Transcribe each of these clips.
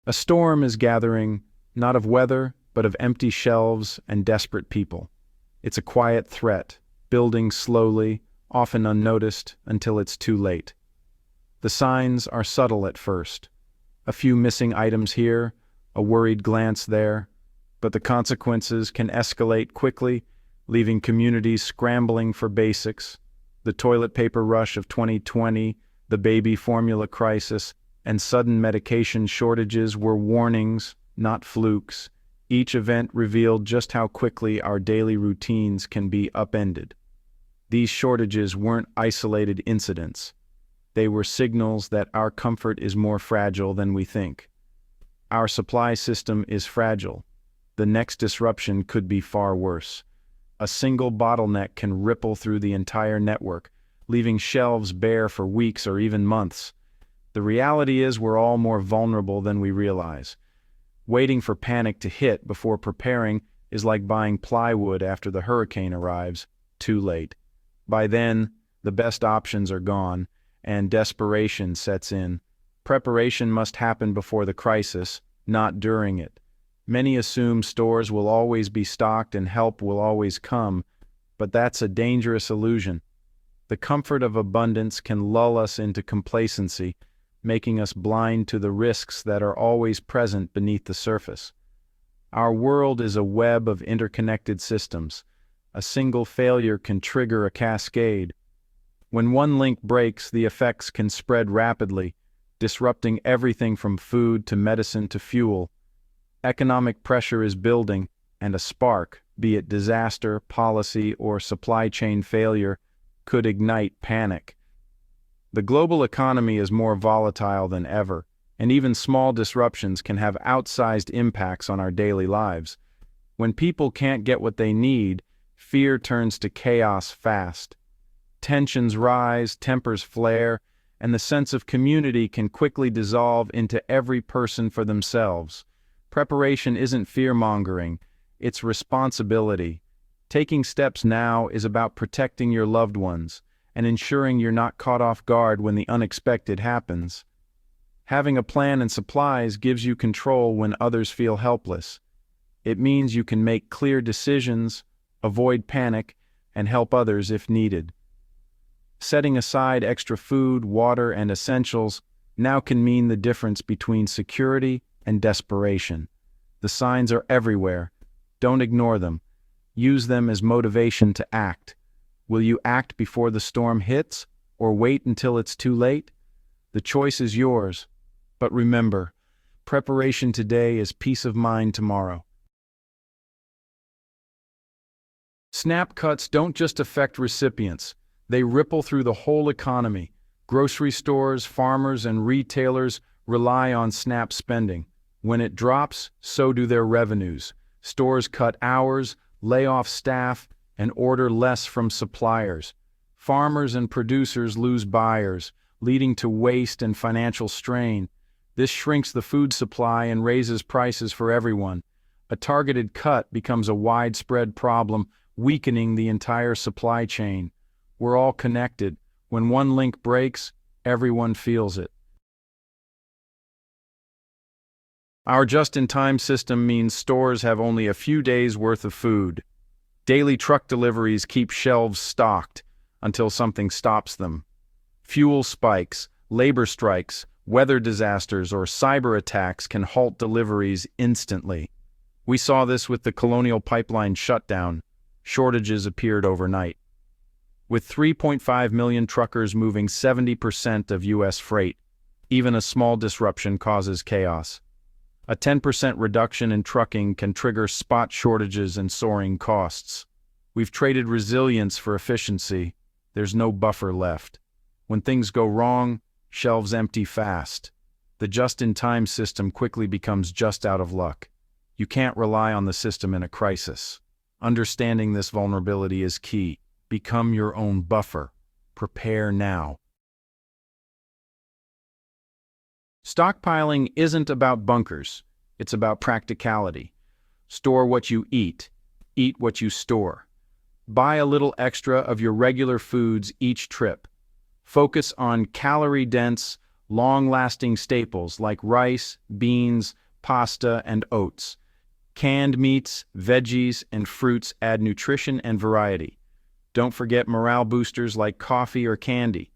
A storm is gathering, not of weather, but of empty shelves and desperate people. It's a quiet threat, building slowly, often unnoticed, until it's too late. The signs are subtle at first. A few missing items here, a worried glance there, but the consequences can escalate quickly, leaving communities scrambling for basics. The toilet paper rush of 2020, the baby formula crisis, and sudden medication shortages were warnings, not flukes. Each event revealed just how quickly our daily routines can be upended. These shortages weren't isolated incidents. They were signals that our comfort is more fragile than we think. Our supply system is fragile. The next disruption could be far worse. A single bottleneck can ripple through the entire network, leaving shelves bare for weeks or even months. The reality is we're all more vulnerable than we realize. Waiting for panic to hit before preparing is like buying plywood after the hurricane arrives, too late. By then, the best options are gone, and desperation sets in. Preparation must happen before the crisis, not during it. Many assume stores will always be stocked and help will always come, but that's a dangerous illusion. The comfort of abundance can lull us into complacency, making us blind to the risks that are always present beneath the surface. Our world is a web of interconnected systems. A single failure can trigger a cascade. When one link breaks, the effects can spread rapidly, disrupting everything from food to medicine to fuel. Economic pressure is building, and a spark, be it disaster, policy, or supply chain failure, could ignite panic. The global economy is more volatile than ever, and even small disruptions can have outsized impacts on our daily lives. When people can't get what they need, fear turns to chaos fast. Tensions rise, tempers flare, and the sense of community can quickly dissolve into every person for themselves. Preparation isn't fear-mongering, it's responsibility. Taking steps now is about protecting your loved ones and ensuring you're not caught off guard when the unexpected happens. Having a plan and supplies gives you control when others feel helpless. It means you can make clear decisions, avoid panic, and help others if needed. Setting aside extra food, water, and essentials now can mean the difference between security and desperation. The signs are everywhere. Don't ignore them. Use them as motivation to act. Will you act before the storm hits, or wait until it's too late? The choice is yours. But remember, preparation today is peace of mind tomorrow. Snap cuts don't just affect recipients. They ripple through the whole economy. Grocery stores, farmers, and retailers rely on SNAP spending. When it drops, so do their revenues. Stores cut hours, lay off staff, and order less from suppliers. Farmers and producers lose buyers, leading to waste and financial strain. This shrinks the food supply and raises prices for everyone. A targeted cut becomes a widespread problem, weakening the entire supply chain. We're all connected. When one link breaks, everyone feels it. Our just-in-time system means stores have only a few days' worth of food. Daily truck deliveries keep shelves stocked until something stops them. Fuel spikes, labor strikes, weather disasters, or cyber attacks can halt deliveries instantly. We saw this with the Colonial Pipeline shutdown. Shortages appeared overnight. With 3.5 million truckers moving 70% of U.S. freight, even a small disruption causes chaos. A 10% reduction in trucking can trigger spot shortages and soaring costs. We've traded resilience for efficiency. There's no buffer left. When things go wrong, shelves empty fast. The just-in-time system quickly becomes just out of luck. You can't rely on the system in a crisis. Understanding this vulnerability is key. Become your own buffer. Prepare now. Stockpiling isn't about bunkers. It's about practicality. Store what you eat what you store. Buy a little extra of your regular foods each trip. Focus on calorie-dense, long-lasting staples like rice, beans, pasta, and oats. Canned meats, veggies, and fruits add nutrition and variety. Don't forget morale boosters like coffee or candy.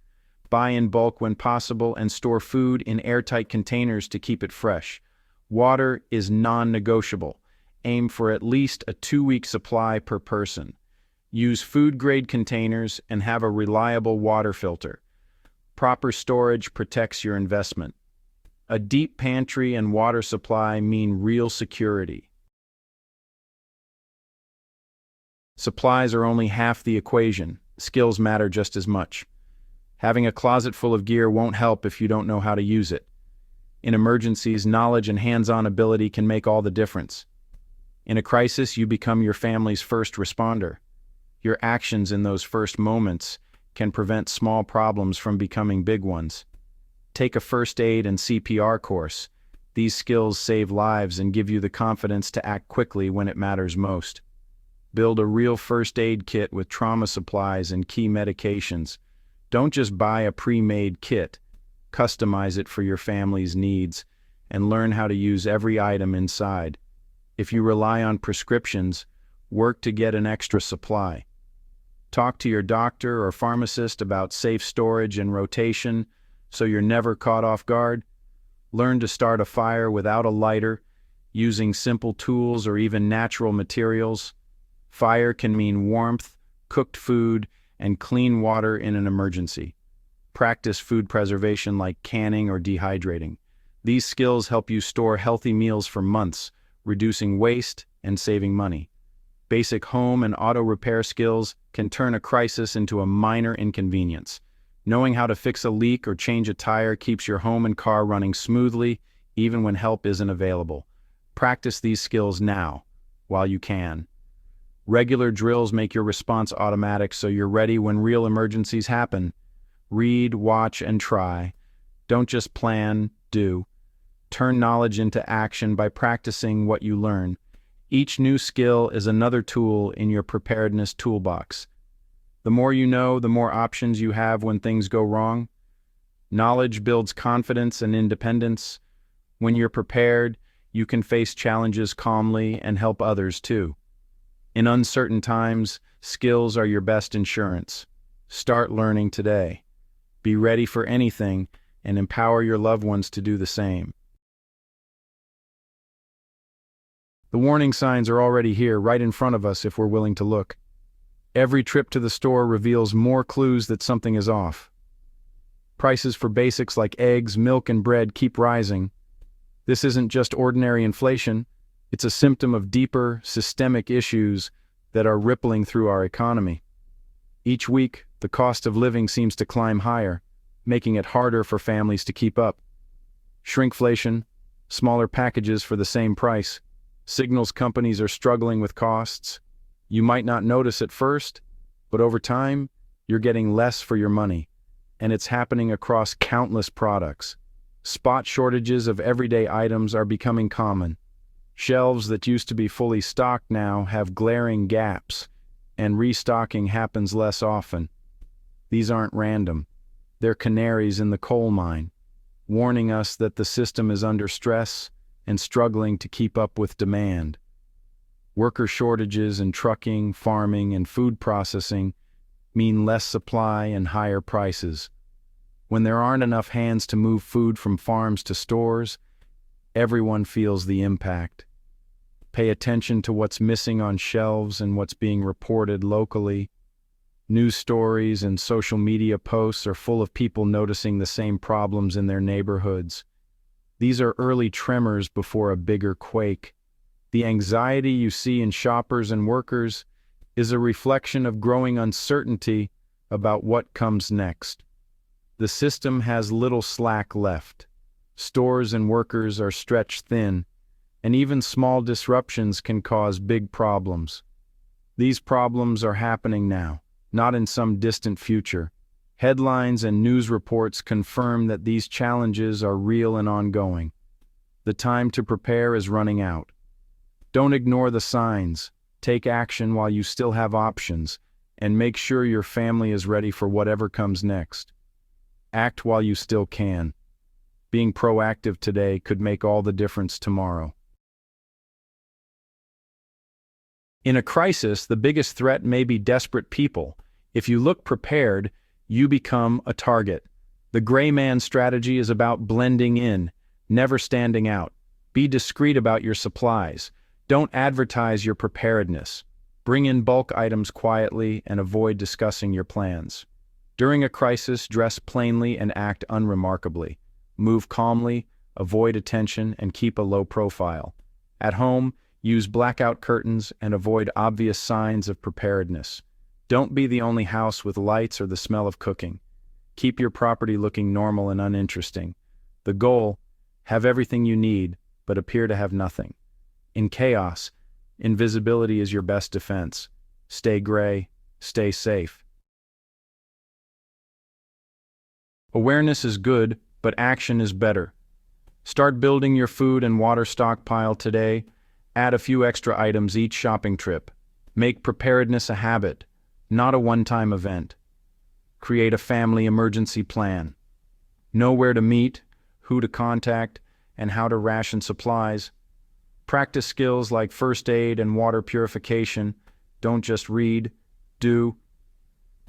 Buy in bulk when possible and store food in airtight containers to keep it fresh. Water is non-negotiable. Aim for at least a 2-week supply per person. Use food-grade containers and have a reliable water filter. Proper storage protects your investment. A deep pantry and water supply mean real security. Supplies are only half the equation. Skills matter just as much. Having a closet full of gear won't help if you don't know how to use it. In emergencies, knowledge and hands-on ability can make all the difference. In a crisis, you become your family's first responder. Your actions in those first moments can prevent small problems from becoming big ones. Take a first aid and CPR course. These skills save lives and give you the confidence to act quickly when it matters most. Build a real first aid kit with trauma supplies and key medications. Don't just buy a pre-made kit. Customize it for your family's needs and learn how to use every item inside. If you rely on prescriptions, work to get an extra supply. Talk to your doctor or pharmacist about safe storage and rotation so you're never caught off guard. Learn to start a fire without a lighter, using simple tools or even natural materials. Fire can mean warmth, cooked food, and clean water in an emergency. Practice food preservation like canning or dehydrating. These skills help you store healthy meals for months, reducing waste and saving money. Basic home and auto repair skills can turn a crisis into a minor inconvenience. Knowing how to fix a leak or change a tire keeps your home and car running smoothly, even when help isn't available. Practice these skills now, while you can. Regular drills make your response automatic so you're ready when real emergencies happen. Read, watch, and try. Don't just plan, do. Turn knowledge into action by practicing what you learn. Each new skill is another tool in your preparedness toolbox. The more you know, the more options you have when things go wrong. Knowledge builds confidence and independence. When you're prepared, you can face challenges calmly and help others too. In uncertain times, skills are your best insurance. Start learning today. Be ready for anything and empower your loved ones to do the same. The warning signs are already here, right in front of us if we're willing to look. Every trip to the store reveals more clues that something is off. Prices for basics like eggs, milk, and bread keep rising. This isn't just ordinary inflation. It's a symptom of deeper, systemic issues that are rippling through our economy. Each week, the cost of living seems to climb higher, making it harder for families to keep up. Shrinkflation, smaller packages for the same price, signals companies are struggling with costs. You might not notice at first, but over time, you're getting less for your money, and it's happening across countless products. Spot shortages of everyday items are becoming common. Shelves that used to be fully stocked now have glaring gaps, and restocking happens less often. These aren't random. They're canaries in the coal mine, warning us that the system is under stress and struggling to keep up with demand. Worker shortages in trucking, farming, and food processing mean less supply and higher prices. When there aren't enough hands to move food from farms to stores, everyone feels the impact. Pay attention to what's missing on shelves and what's being reported locally. News stories and social media posts are full of people noticing the same problems in their neighborhoods. These are early tremors before a bigger quake. The anxiety you see in shoppers and workers is a reflection of growing uncertainty about what comes next. The system has little slack left. Stores and workers are stretched thin, and even small disruptions can cause big problems. These problems are happening now, not in some distant future. Headlines and news reports confirm that these challenges are real and ongoing. The time to prepare is running out. Don't ignore the signs. Take action while you still have options, and make sure your family is ready for whatever comes next. Act while you still can. Being proactive today could make all the difference tomorrow. In a crisis, the biggest threat may be desperate people. If you look prepared, you become a target. The gray man strategy is about blending in, never standing out. Be discreet about your supplies. Don't advertise your preparedness. Bring in bulk items quietly and avoid discussing your plans. During a crisis, dress plainly and act unremarkably. Move calmly, avoid attention, and keep a low profile. At home, use blackout curtains and avoid obvious signs of preparedness. Don't be the only house with lights or the smell of cooking. Keep your property looking normal and uninteresting. The goal: have everything you need, but appear to have nothing. In chaos, invisibility is your best defense. Stay gray, stay safe. Awareness is good, but action is better. Start building your food and water stockpile today. Add a few extra items each shopping trip. Make preparedness a habit, not a one-time event. Create a family emergency plan. Know where to meet, who to contact, and how to ration supplies. Practice skills like first aid and water purification. Don't just read, do.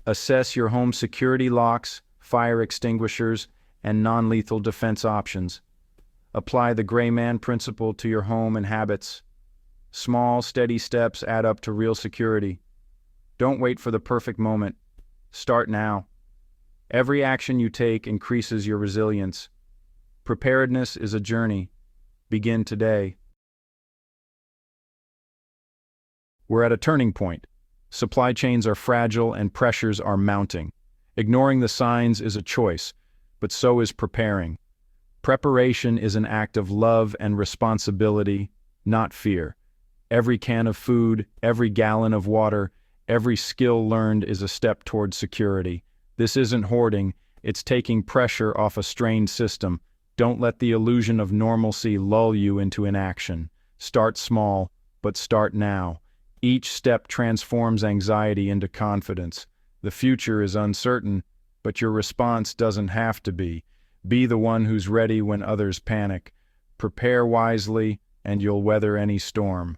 Assess your home security locks, fire extinguishers, and non-lethal defense options. Apply the gray man principle to your home and habits. Small, steady steps add up to real security. Don't wait for the perfect moment. Start now. Every action you take increases your resilience. Preparedness is a journey. Begin today. We're at a turning point. Supply chains are fragile and pressures are mounting. Ignoring the signs is a choice, but so is preparing. Preparation is an act of love and responsibility, not fear. Every can of food, every gallon of water, every skill learned is a step toward security. This isn't hoarding, it's taking pressure off a strained system. Don't let the illusion of normalcy lull you into inaction. Start small, but start now. Each step transforms anxiety into confidence. The future is uncertain, but your response doesn't have to be. Be the one who's ready when others panic. Prepare wisely, and you'll weather any storm.